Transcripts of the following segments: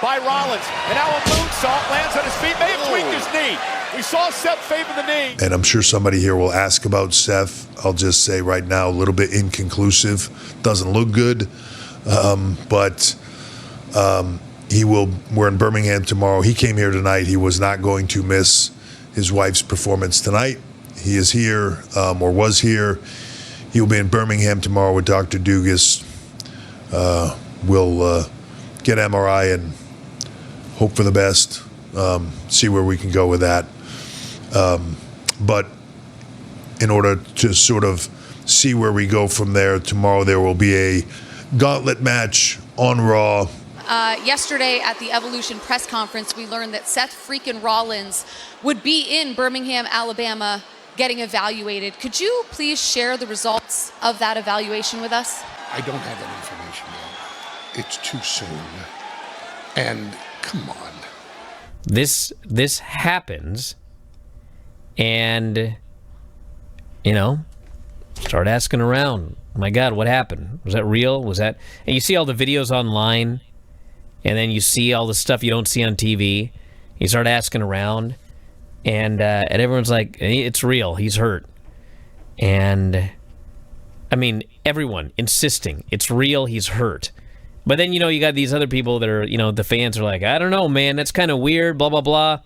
By Rollins, and now a moonsault lands on his feet, may have tweaked his knee. We saw Seth favor the knee. And I'm sure somebody here will ask about Seth. I'll just say right now, a little bit inconclusive. Doesn't look good, but we're in Birmingham tomorrow. He came here tonight. He was not going to miss his wife's performance tonight. He is here, or was here. He'll be in Birmingham tomorrow with Dr. Dugas. We'll get MRI and hope for the best, see where we can go with that. But in order to sort of see where we go from there, tomorrow there will be a gauntlet match on Raw. Yesterday at the Evolution press conference, we learned that Seth freaking Rollins would be in Birmingham, Alabama, getting evaluated. Could you please share the results of that evaluation with us? I don't have that information yet. It's too soon. And come on. This happens, and start asking around. Oh my God, what happened? Was that real? Was that? And you see all the videos online, and then you see all the stuff you don't see on TV. You start asking around, and everyone's like, "It's real. He's hurt." And I mean, everyone insisting it's real. He's hurt. But then, you got these other people that are, the fans are like, I don't know, man, that's kind of weird, blah, blah, blah.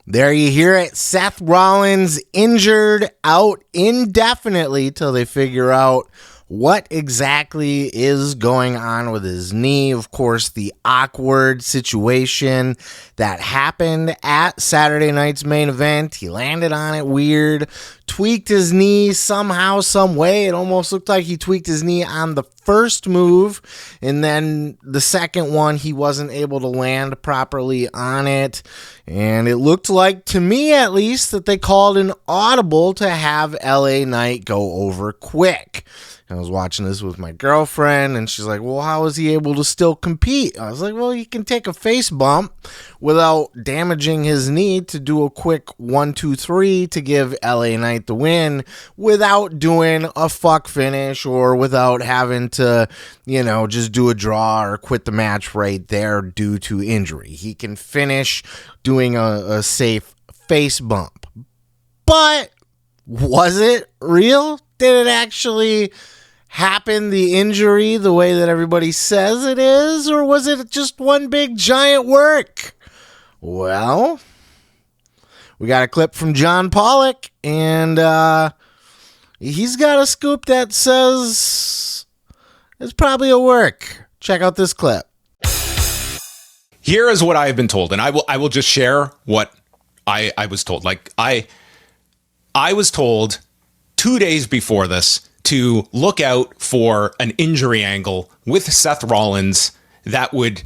There you hear it. Seth Rollins injured, out indefinitely till they figure out what exactly is going on with his knee. Of course, the awkward situation that happened at Saturday night's main event. He landed on it weird, tweaked his knee somehow, some way. It almost looked like he tweaked his knee on the first move, and then the second one, he wasn't able to land properly on it. And it looked like, to me at least, that they called an audible to have LA Knight go over quick. I was watching this with my girlfriend, and she's like, well, how is he able to still compete? I was like, well, he can take a face bump without damaging his knee to do a quick 1, 2, 3 to give LA Knight the win without doing a fuck finish or without having to, just do a draw or quit the match right there due to injury. He can finish doing a safe face bump. But was it real? Did it actually happen, the injury, the way that everybody says it is? Or was it just one big giant work? Well, we got a clip from John Pollock, and he's got a scoop that says it's probably a work. Check out this clip. Here is what I have been told, and I will just share what I was told. Like I was told 2 days before this to look out for an injury angle with Seth Rollins that would,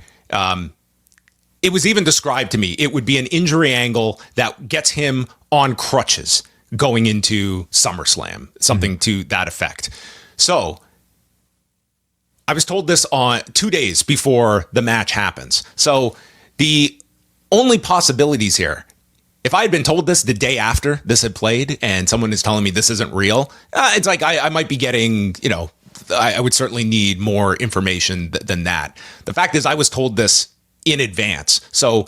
it was even described to me, it would be an injury angle that gets him on crutches going into SummerSlam, something to that effect. So I was told this on 2 days before the match happens. So the only possibilities here, if I had been told this the day after this had played and someone is telling me this isn't real, it's like I might be getting, I would certainly need more information than that. The fact is I was told this in advance. So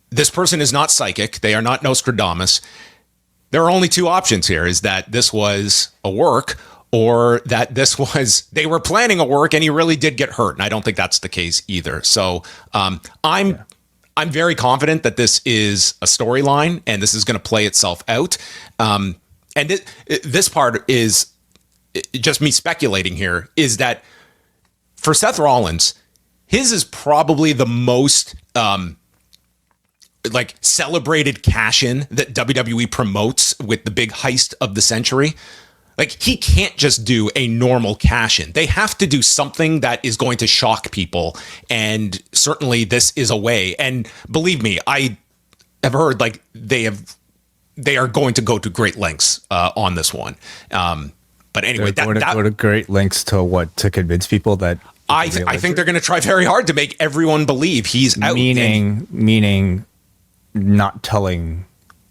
this person is not psychic. They are not Nostradamus. There are only two options here, is that this was a work or that they were planning a work and he really did get hurt. And I don't think that's the case either. So I'm very confident that this is a storyline and this is going to play itself out. And this part is just me speculating here, is that for Seth Rollins, his is probably the most celebrated cash-in that WWE promotes with the big heist of the century. Like, he can't just do a normal cash-in. They have to do something that is going to shock people. And certainly this is a way. And believe me, I have heard they are going to go to great lengths on this one. But anyway, they're going to go to great lengths to convince people that I think they're going to try very hard to make everyone believe he's out. Meaning not telling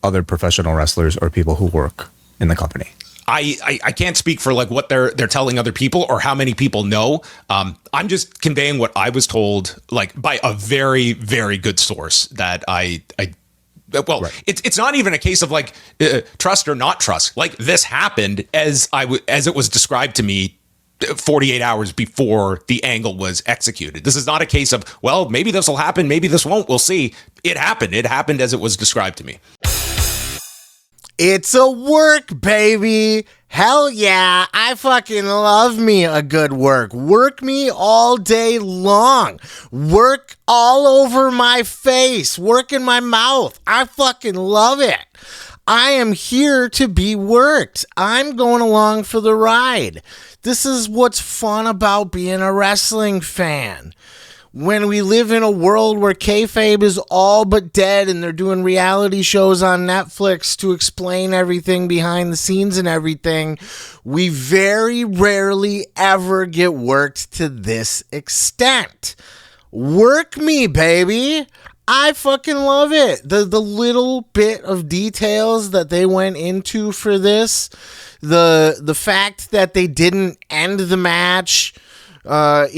other professional wrestlers or people who work in the company. I can't speak for like what they're telling other people or how many people know. I'm just conveying what I was told, like by a very, very good source that it's not even a case of like trust or not trust. Like this happened as it was described to me 48 hours before the angle was executed. This is not a case of, well, maybe this will happen, maybe this won't. We'll see. It happened. It happened as it was described to me. It's a work, baby. Hell yeah. I fucking love me a good work. Work me all day long. Work all over my face. Work in my mouth. I fucking love it. I am here to be worked. I'm going along for the ride. This is what's fun about being a wrestling fan. When we live in a world where kayfabe is all but dead and they're doing reality shows on Netflix to explain everything behind the scenes and everything, we very rarely ever get worked to this extent. Work me, baby. I fucking love it. The little bit of details that they went into for this, the fact that they didn't end the match, due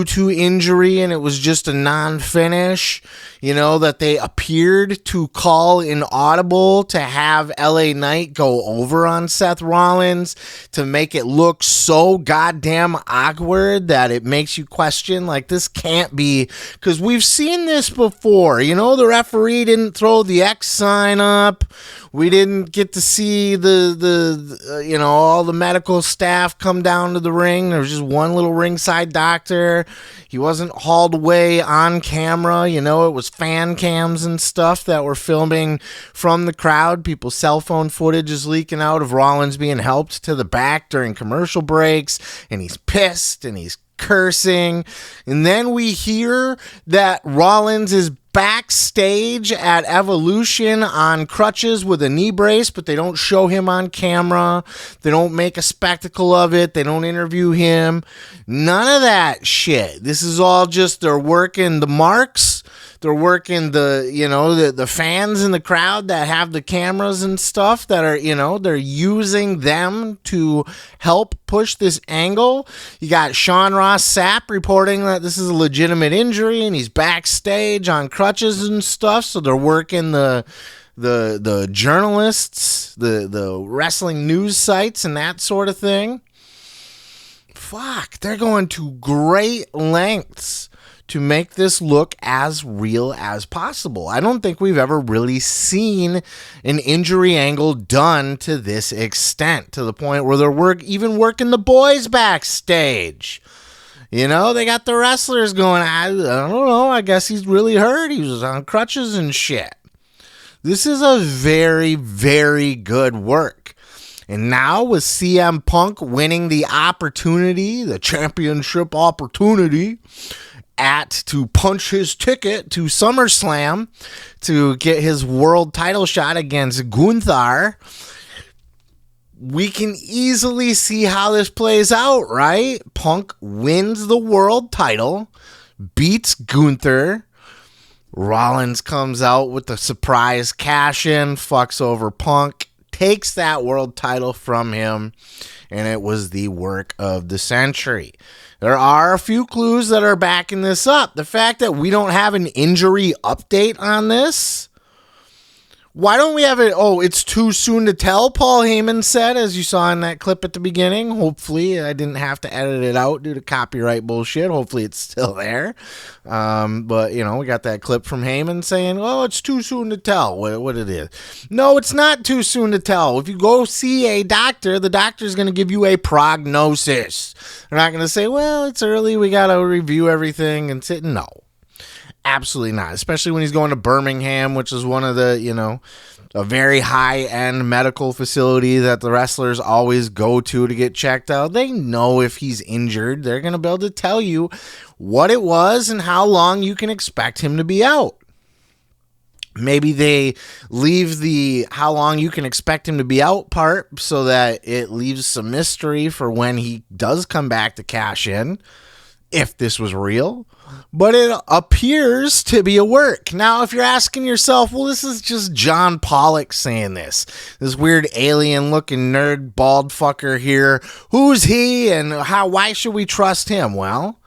to injury, and it was just a non-finish, that they appeared to call an audible to have LA Knight go over on Seth Rollins to make it look so goddamn awkward that it makes you question, like, this can't be, because we've seen this before. The referee didn't throw the X sign up. We didn't get to see all the medical staff come down to the ring. There was just one little ringside doctor. He wasn't hauled away on camera. It was fan cams and stuff that were filming from the crowd. People's cell phone footage is leaking out of Rollins being helped to the back during commercial breaks, and he's pissed and he's cursing. And then we hear that Rollins is backstage at Evolution on crutches with a knee brace, but they don't show him on camera. They don't make a spectacle of it. They don't interview him. None of that shit. This is all just they're working the marks. They're working the fans in the crowd that have the cameras and stuff that are, they're using them to help push this angle. You got Sean Ross Sapp reporting that this is a legitimate injury and he's backstage on crutches and stuff. So they're working the journalists, the wrestling news sites and that sort of thing. Fuck, they're going to great lengths to make this look as real as possible. I don't think we've ever really seen an injury angle done to this extent, to the point where they're even working the boys backstage. They got the wrestlers going, I don't know, I guess he's really hurt. He was on crutches and shit. This is a very, very good work. And now with CM Punk winning the opportunity, the championship opportunity, to punch his ticket to SummerSlam to get his world title shot against Gunther, we can easily see how this plays out, right? Punk wins the world title, beats Gunther. Rollins comes out with the surprise cash-in, fucks over Punk, takes that world title from him, and it was the work of the century. There are a few clues that are backing this up. The fact that we don't have an injury update on this. Why don't we have it? Oh, it's too soon to tell, Paul Heyman said, as you saw in that clip at the beginning. Hopefully, I didn't have to edit it out due to copyright bullshit. Hopefully, it's still there. But, we got that clip from Heyman saying, oh, it's too soon to tell what it is. No, it's not too soon to tell. If you go see a doctor, the doctor's going to give you a prognosis. They're not going to say, well, it's early, we got to review everything and sit. No. Absolutely not, especially when he's going to Birmingham, which is one of the, a very high-end medical facility that the wrestlers always go to get checked out. They know if he's injured. They're going to be able to tell you what it was and how long you can expect him to be out. Maybe they leave the how long you can expect him to be out part so that it leaves some mystery for when he does come back to cash in. if this was real, but it appears to be a work. Now, if you're asking yourself, well, this is just John Pollock saying this weird alien-looking nerd bald fucker here, who's he and why should we trust him? Well,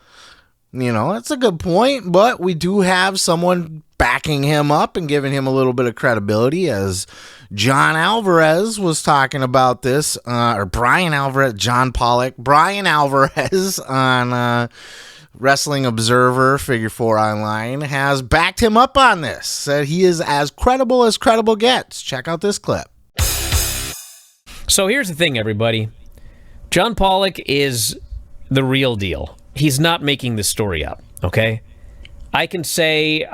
that's a good point, but we do have someone backing him up and giving him a little bit of credibility, as John Alvarez was talking about this, or Brian Alvarez, John Pollock, Brian Alvarez on Wrestling Observer, Figure 4 Online, has backed him up on this, said he is as credible gets. Check out this clip. So here's the thing, everybody. John Pollock is the real deal. He's not making this story up, okay? I can say,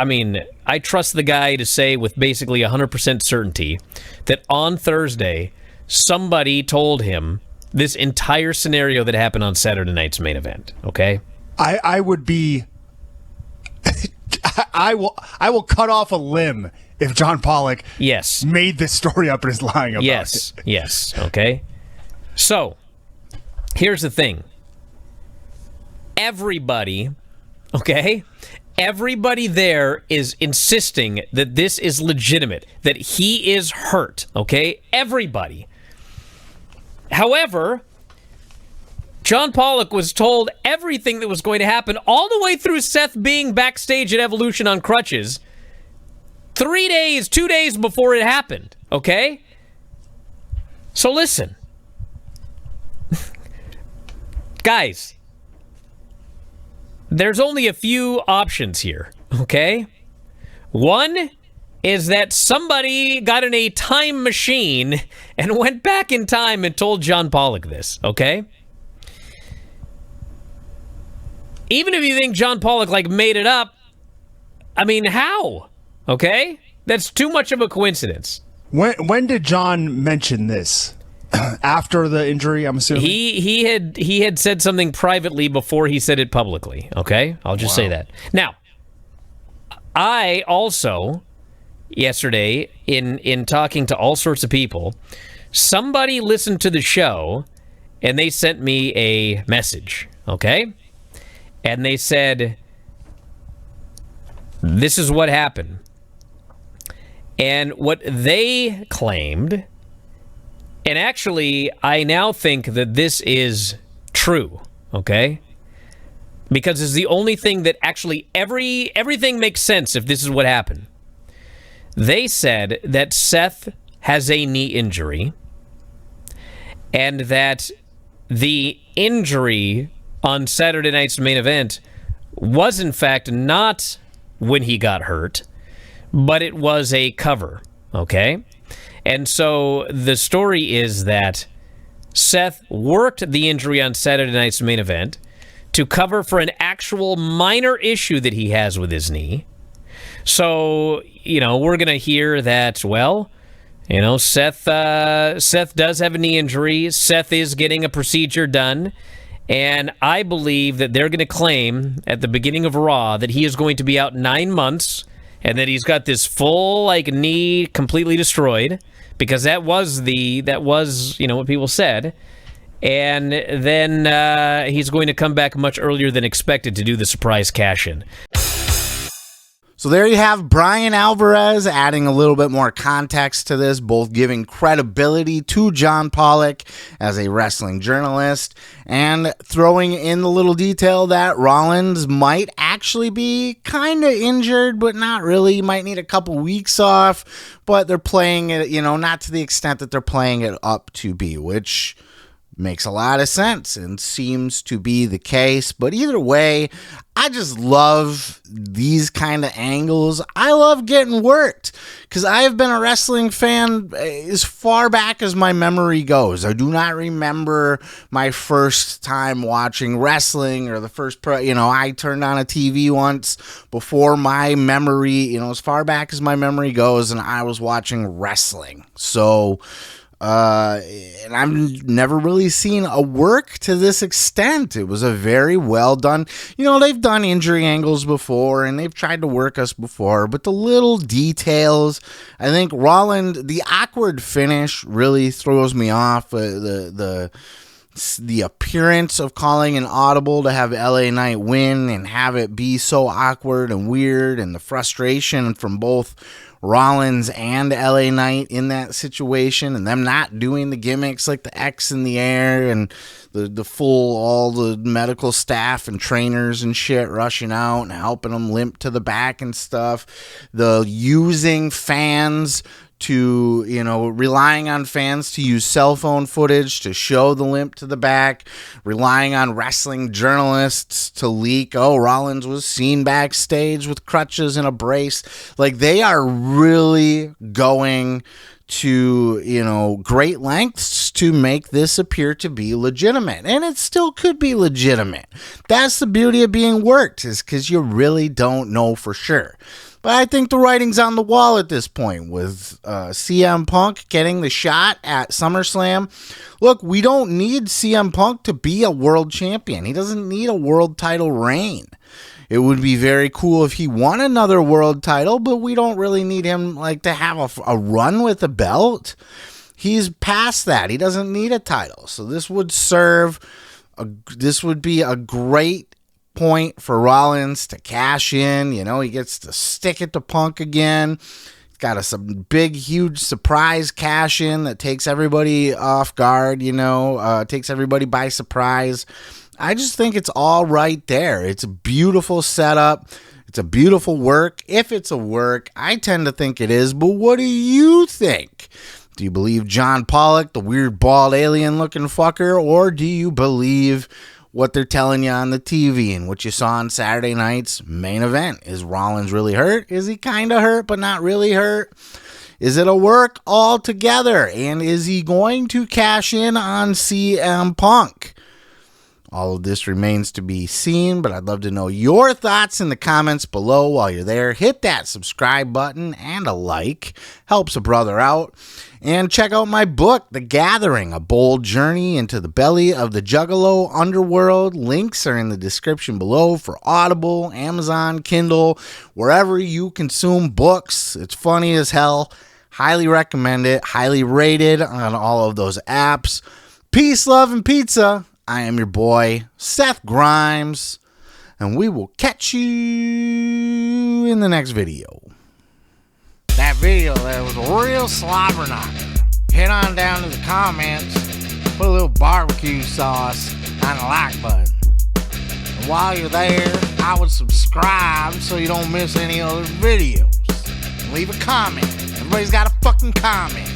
I trust the guy to say with basically 100% certainty that on Thursday, somebody told him this entire scenario that happened on Saturday night's main event, okay? I would be... I will cut off a limb if John Pollock made this story up and is lying about it. Yes, okay? So, here's the thing. Everybody there is insisting that this is legitimate, that he is hurt, okay? Everybody. However, John Pollock was told everything that was going to happen all the way through Seth being backstage at Evolution on crutches 2 days before it happened, okay? So listen. Guys, there's only a few options here, okay? One is that somebody got in a time machine and went back in time and told John Pollock this, okay? Even if you think John Pollock, made it up, how? Okay? That's too much of a coincidence. When did John mention this? After the injury, I'm assuming? He had said something privately before he said it publicly, okay? I'll just say that. Now, I also, yesterday, in talking to all sorts of people, somebody listened to the show and they sent me a message, okay? And they said, this is what happened. And what they claimed, and actually, I now think that this is true, okay? Because it's the only thing that actually, everything makes sense if this is what happened. They said that Seth has a knee injury, and that the injury on Saturday night's main event was in fact not when he got hurt, but it was a cover, okay? And so the story is that Seth worked the injury on Saturday night's main event to cover for an actual minor issue that he has with his knee. So, we're going to hear that, Seth does have a knee injury. Seth is getting a procedure done. And I believe that they're going to claim at the beginning of Raw that he is going to be out 9 months and that he's got this full knee completely destroyed, because that was what people said. And then he's going to come back much earlier than expected to do the surprise cash-in. So there you have Brian Alvarez adding a little bit more context to this, both giving credibility to John Pollock as a wrestling journalist and throwing in the little detail that Rollins might actually be kind of injured, but not really. He might need a couple weeks off, but they're playing it, not to the extent that they're playing it up to be, which makes a lot of sense and seems to be the case. But either way, I just love these kind of angles. I love getting worked because I have been a wrestling fan as far back as my memory goes. I do not remember my first time watching wrestling or the first, I turned on a TV once before my memory, as far back as my memory goes, and I was watching wrestling. So, and I've never really seen a work to this extent. It was a very well done, they've done injury angles before and they've tried to work us before, but the little details, I think Rollins, the awkward finish really throws me off. the appearance of calling an audible to have LA Knight win and have it be so awkward and weird, and the frustration from both Rollins and LA Knight in that situation, and them not doing the gimmicks like the X in the air and the full, all the medical staff and trainers and shit rushing out and helping them limp to the back and stuff. The using fans to, relying on fans to use cell phone footage to show the limp to the back, relying on wrestling journalists to leak, Rollins was seen backstage with crutches and a brace. Like, they are really going to, great lengths to make this appear to be legitimate. And it still could be legitimate. That's the beauty of being worked, is because you really don't know for sure. But I think the writing's on the wall at this point with CM Punk getting the shot at SummerSlam. Look, we don't need CM Punk to be a world champion. He doesn't need a world title reign. It would be very cool if he won another world title, but we don't really need him to have a run with a belt. He's past that. He doesn't need a title. So this would be a great point for Rollins to cash in. He gets to stick it to Punk again. He's got some big, huge surprise cash in that takes everybody off guard, takes everybody by surprise. I just think it's all right there. It's a beautiful setup. It's a beautiful work. If it's a work, I tend to think it is, but what do you think? Do you believe John Pollock, the weird bald alien looking fucker, or do you believe what they're telling you on the TV and what you saw on Saturday night's main event? Is Rollins really hurt? Is he kind of hurt but not really hurt? Is it a work altogether? And is he going to cash in on CM Punk? All of this remains to be seen, but I'd love to know your thoughts in the comments below. While you're there, hit that subscribe button and a like. Helps a brother out. And check out my book, The Gathering, A Bold Journey into the Belly of the Juggalo Underworld. Links are in the description below for Audible, Amazon, Kindle, wherever you consume books. It's funny as hell. Highly recommend it. Highly rated on all of those apps. Peace, love, and pizza. I am your boy, Seth Grimes, and we will catch you in the next video. That video there was a real slobber knocker. Head on down to the comments, put a little barbecue sauce on the like button. And while you're there, I would subscribe so you don't miss any other videos. And leave a comment. Everybody's got a fucking comment.